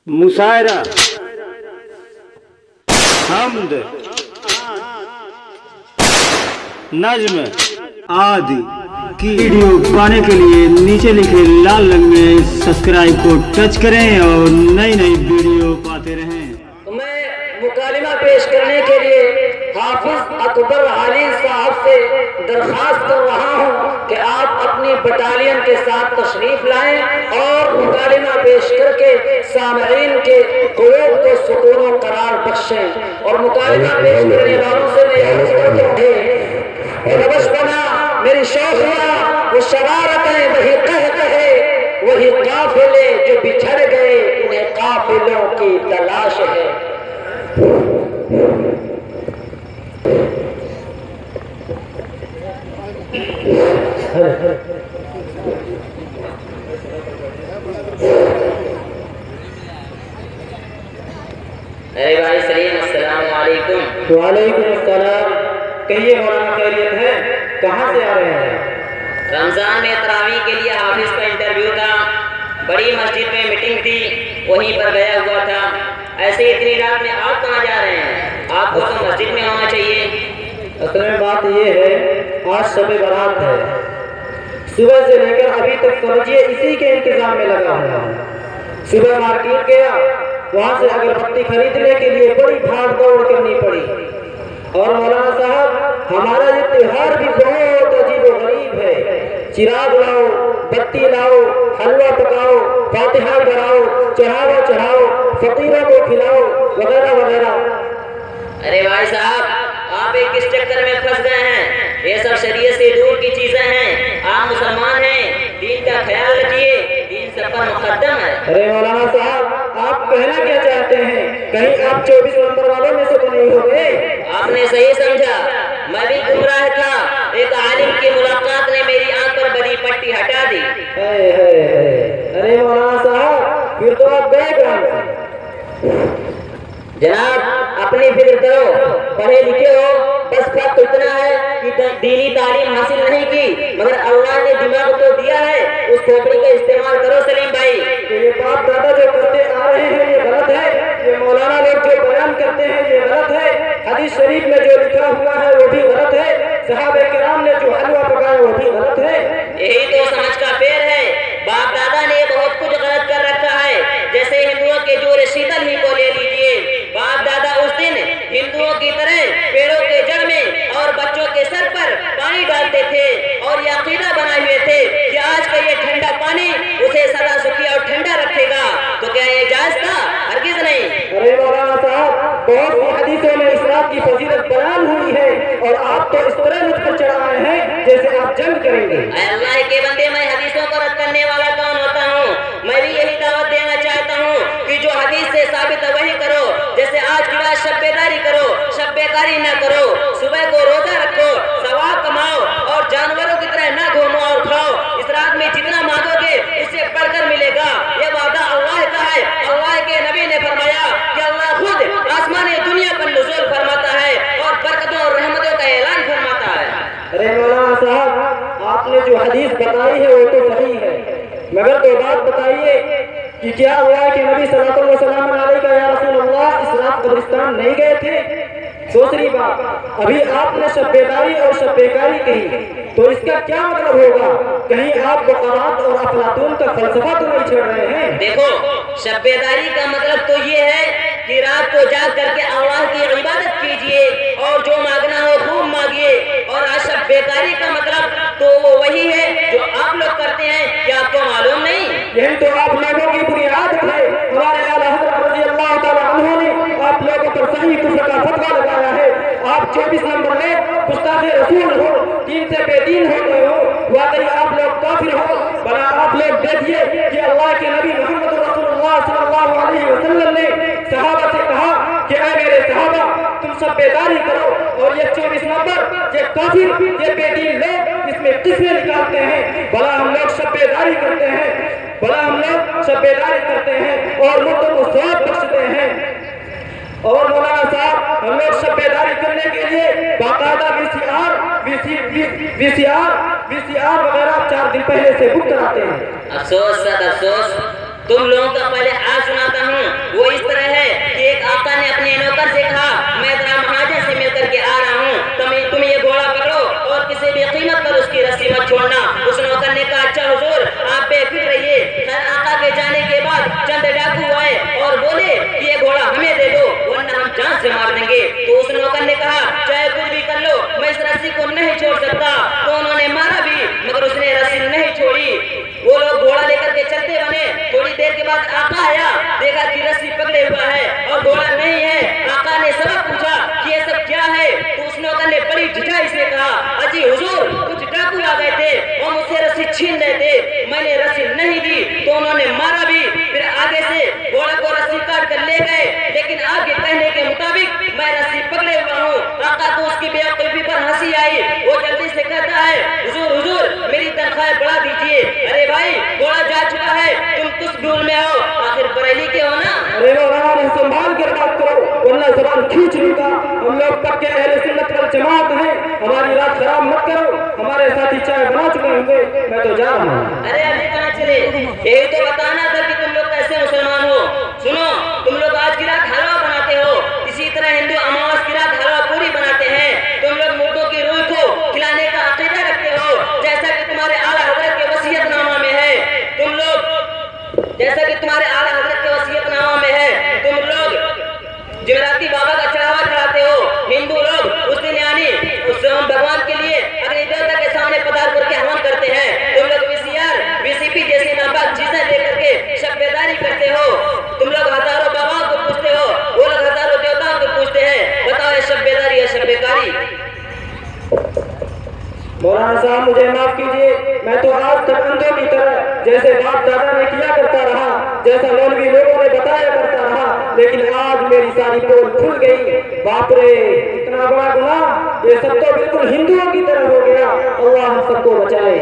मुशायरा, हम्द, नज्म आदि की वीडियो पाने के लिए नीचे लिखे लाल रंग में सब्सक्राइब को टच करें और नई नई वीडियो पाते रहें। तो मैं मुकालिमा पेश करने के लिए हाफिज अकबर हाली साहब से दरख्वास्त कर रहा हूं कि आप अपनी बटालियन के साथ तशरीफ लाएं और मुकालिमा पेश करके सामईन के क़ुलूब को सुकून और करार बख्शें। और मुकालिमा पेश करने वालों से मैं रबश बना मेरी शौक़िया वो शरारतें वही कहे वही काफिले जो बिछड़ गए उन्हें काफिलों की तलाश है। अरे भाई सलीम, अस्सलाम वालेकुम। वालेकुम अस्सलाम। कहिए मौलाना, खैरियत है? कहाँ से आ रहे हैं? रमजान में तरावी के लिए हाफिज का इंटरव्यू था, बड़ी मस्जिद में मीटिंग थी, वहीं पर गया हुआ था। ऐसे इतनी रात में आप कहाँ जा रहे हैं? आपको तो मस्जिद में होना चाहिए। असल में बात ये है, आज शब बारात है। सुबह से लेकर अभी तक समझिए इसी के इंतजाम में लगा हुआ है। सुबह मार्केट गया, वहाँ से अगरबत्ती खरीदने के लिए बड़ी भाग दौड़ करनी पड़ी। और मौलाना साहब, हमारा ये त्योहार भी बहुत अजीब और गरीब है। चिराग लाओ, बत्ती लाओ, हलवा पकाओ, फातिहा कराओ, चढ़ाओ, फकीरों को खिलाओ, वगैरह वगैरह। अरे भाई साहब, आप एक किस चक्कर में फंस गए हैं? ये सब शरीयत से दूर की चीजें हैं। आप मुसलमान हैं, दीन का ख्याल रखिए, दीन सब पर मुकद्दम है। अरे मौलाना साहब, आप कहना क्या चाहते हैं? कहीं आप 24 नंबर वालों में से तो नहीं हो गए? आपने सही समझा, मैं भी गुमराह था। एक आलिम की मुलाकात ने मेरी आंख पर बनी पट्टी हटा दी। अरे मौलाना साहब, फिर तो आप गए कहाँ? जनाब, अपनी फिक्र करो, पढ़े लिखे हो, बस फर्क इतना है कि दीनी तालीम हासिल नहीं की, मगर अल्लाह ने दिमाग तो दिया है, उस खोपड़ी का इस्तेमाल करो सलीम भाई। तो ये बाप दादा जो करते आ रहे हैं ये गलत है, ये मौलाना लोग जो बयान करते हैं ये गलत है, हदीस शरीफ में जो लिखा हुआ है वो भी गलत है, सहाबे किराम ने जो हलवा पकाया वो भी गलत है। यही तो समझ का फेर है। बाप दादा ने बहुत कुछ गलत कर रखा है। जैसे हिंदुओं के जोर शीतल ही को ले लीजिए। बाप दादा उस दिन हिंदुओं की तरह पेड़ों के जड़ में और बच्चों के सर पर पानी डालते थे और ये अकीदा बनाए हुए थे कि आज का ये ठंडा पानी उसे सदा सुखी और ठंडा रखेगा। तो क्या ये जायज था? हरगिज नहीं। अरे मौलाना साहब, बहुत सी हदीसों में इस्लाम की फजीलत बयान हुई है और आप तो इस तरह मुझ पर चढ़ाए हैं जैसे आप जंग करेंगे। अल्लाह के बंदे, मैं हदीसों को रद्द करने वाला कौन होता हूँ? मैं भी यही दावत देना चाहता हूँ कि जो हदीस से साबित है वही करो। जैसे आज की रात शब्बेदारी करो, शब्बेकारी ना करो, सुबह को रोजा रखो, सवाब कमाओ और जानवरों की तरह ना घूमो और खाओ। इस रात में जितना मांगोगे उससे बढ़कर मिलेगा। ये वादा अल्लाह का है। अल्लाह के नबी ने फरमाया कि अल्लाह खुद आसमान दुनिया पर नुज़ूल फरमाता है और बरकतों और रहमतों का ऐलान फरमाता है। अरे मौलाना साहब, आपने जो हदीस बताई है वो तो सही है, मगर तो बात बताइए कि क्या हुआ कि नबी सल्लल्लाहु अलैहि वसल्लम या रसूलल्लाह इस रात कब्रिस्तान नहीं गए थे? दूसरी बात, अभी आपने शब्बेदारी और शब्बेकारी कही, तो इसका क्या मतलब होगा? कहीं आप बकरात और अफलातून का फलसफा तो नहीं छेड़ रहे हैं? देखो, शब्बेदारी का मतलब तो ये है कि रात को जाग करके अल्लाह की इबादत कीजिए और जो मांगना हो खूब मांगिए। और शब्बेदारी का मतलब तो वो वही है जो आप लोग करते हैं, क्या आपको मालूम नहीं? यही तो आप लोगों की बुनियाद है। हमारे आला हज़रत रज़ी अल्लाह तआला अन्हु ने आप लोगों पर सही कुफ्र का फतवा लगाया है। आप 24 नंबर में गुस्ताखे रसूल हो, दीन से बेदीन हो गए हो, वाकई आप लोग काफिर हो। भला आप लोग देखिए कि अल्लाह के नबी मोहम्मद रसूलुल्लाह सल्लल्लाहु अलैहि वसल्लम ने सहाबा से कहा कि ऐ मेरे सहाबा, तुम शब्बेदारी करो। और ये 24 नंबर, ये काफिर, ये बेदीन लोग इसमें किसमें निकालते हैं? भला हम लोग शब्बेदारी करते हैं, भला हम लोग शब्बेदारी करते हैं और मुर्दों को सवाब बख्शते हैं। और मौलाना साहब, हम लोग शब्बेदारी करने के लिए बाकायदा वीसीआर वगैरह 4 दिन पहले से बुक कराते हैं। अफसोस सद अफसोस, तुम लोगों का पहले हाल सुनाता हूँ हूँ वो इस तरह है कि एक आका ने अपने नौकर से कहा, मैं जरा महाजन से मिलकर के आ रहा हूँ, तुम ये घोड़ा पकड़ो और किसी भी कीमत पर उसकी रस्सी मत छोड़ना। उस नौकर ने कहा, अच्छा हुजूर आप बेफिक्र रहिए। खैर आका के जाने के बाद चंद डाकू आए और बोले कि ये घोड़ा हमें दे दो वरना हम जान से मार देंगे। तो उस नौकर ने कहा, चाहे कुछ भी कर लो मैं इस रस्सी को नहीं छोड़ सकता। तो उन्होंने मारा भी मगर उसने रस्सी नहीं छोड़ी। वो लोग घोड़ा लेकर के चलते बने। थोड़ी देर के बाद आका आया, देखा कि रस्सी पकड़े हुआ है और घोड़ा नहीं है। आका ने सबक पूछा कि ये सब क्या है। तो उस नौकर ने बड़ी ढिठाई से कहा, अजी हुजूर कुछ डाकू आ गए थे और मुझसे रस्सी छीन रहे थे, मैंने रस्सी नहीं दी तो उन्होंने मारा भी। फिर आगे से घोड़े को रस्सी काट कर ले गए, लेकिन आपके कहने के मुताबिक मैं रस्सी पकड़े हुआ हूँ। आका को उसकी बेवकूफी पर हंसी आई। वो जल्दी से कहता है, हुजूर हुजूर मेरी तनख्वाह बढ़ा दीजिए। अरे भाई घोड़ा जा चुका है, तुम किस भूल में हो, आखिर बरेली के हो ना। अरे मौलाना संभाल कर बात करो वरना जबान खींच लूंगा। हम लोग पक्के अहले सुन्नत वल जमात हैं, हमारी रात खराब मत करो। हमारे साथी चाय बना चुके होंगे, मैं तो जा रहा हूँ। अरे अभी कहाँ चले, यही तो बताना था कि तुम लोग कैसे मुसलमान हो। सुनो, तुम लोग आज की रात हलवा बनाते हो, इसी तरह हिंदू अमावस की रात हलवा पूरी बनाते हैं। तुम लोग मुर्दों की रूह को खिलाने का अकीदा रखते हो, जैसा कि तुम्हारे आला हजरत के वसीयतनामा में है। तुम लोग जैसा कि तुम्हारे आला हजरत के वसीयतनामा में है, तुम लोग जमराती बाबा का चढ़ावा चढ़ाते हो। हिंदू लोग उस दिन यानी उस भगवान के लिए अग्नि देवता के सामने पदार्थ करके हवन करते हैं। तुम लोग वीसीआर वीसीपी जैसी नापाक चीजें लेकर के शब्बेदारी करते हो। तुम लोग हजारों बाबाओं को पूछते हो, वो लोग हजारों देवताओं को पूछते हैं। बताओ ये शब्बेदारी या शब्बेकारी। मौलाना साहब मुझे माफ कीजिए, मैं तो आज तक अंधों की तरह जैसे बाप दादा ने किया करता रहा, जैसा मौलवी लोगों ने बताया करता रहा, लेकिन आज मेरी सारी पोल खुल गई। बाप रे इतना बड़ा गुनाह, ये सब तो बिल्कुल हिंदुओं की तरह हो गया। अल्लाह हम सबको बचाए।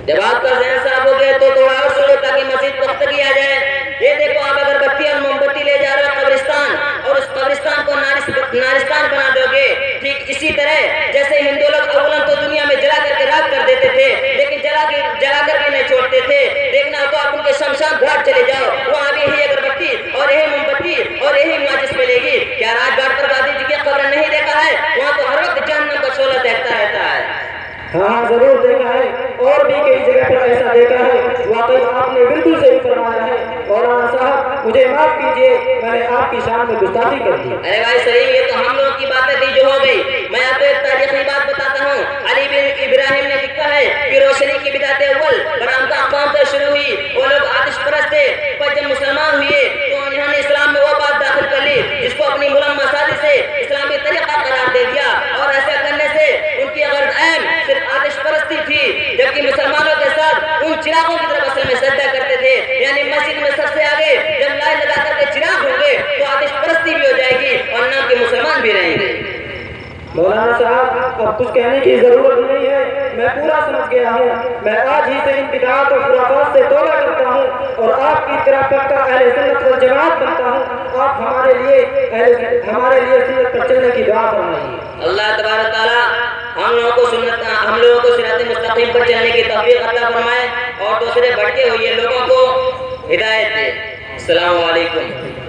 जब आपका जहन साफ हो गया तो थोड़ा और सुनो ताकि मस्जिद वक्त की आ जाए। ये देखो आप अगरबत्ती और मोमबत्ती ले जा रहे हो कब्रिस्तान और उस कब्रिस्तान को नारिस्तान बना दोगे। ठीक इसी तरह जैसे हिंदू लोग अवलन तो दुनिया में जला करके राख कर देते थे, लेकिन जला करके नहीं छोड़ते थे। देखना तो आप उनके शमशान घाट चले जाओ, वहाँ भी यही अगरबत्ती और यही मोमबत्ती और यही माचिस मिलेगी। क्या राजघाट पर गांधी जी की कब्र नहीं देखा है? वहाँ तो हर वक्त जहन्नम का शोला तैरता रहता है। हाँ जरूर देखा है, और भी कई जगह पर ऐसा देखा है। वाकई आपने बिल्कुल सही फरमाया है। मौलाना साहब मुझे माफ कीजिए, मैंने आपकी शान में गुस्ताखी कर दी। अरे भाई सही, ये तो हम लोगों की बातें थी जो हो गई। मैं आपको एक तारीखी बात बताता हूँ। अली बिन इब्राहिम ने लिखा है कि रोशनी की बिदात अव्वल बरामदा अक़वाम से शुरू हुई। वो लोग आतिश परस्त थे, पर जब मुसलमान हुए तो उन्होंने इस्लाम में वो बात दाखिल कर ली जिसको अपनी मुलम्मा सादी से इस्लामी तरीका करार दे दिया। और ऐसा करने से उनकी गर्द ऐम सिर्फ आतिश परस्ती थी, जबकि मुसलमानों के साथ उन चिरागों की तरफ असल में सजदा करते थे। यानी मस्जिद में सबसे आगे जब लाइन लगा करके चिराग होंगे तो आतिश परस्ती भी हो जाएगी और नाम के मुसलमान भी रहेंगे। मौलाना साहब अब कुछ कहने की जरूरत नहीं है, मैं पूरा समझ गया हूँ। मैं आज ही से इन बिदअत और खुराफात से तौबा करता हूँ और आपकी तरह पक्का अहले सुन्नत वल जमात बनता हूँ। आप हमारे लिए सुन्नत पर चलने की दुआ फरमाइए। अल्लाह तबारक तआला हम लोगों को सिरात मुस्तकीम पर चलने की तौफीक अता फरमाए और दूसरे भटके हुए लोगों को हिदायत दे। अस्सलामु अलैकुम।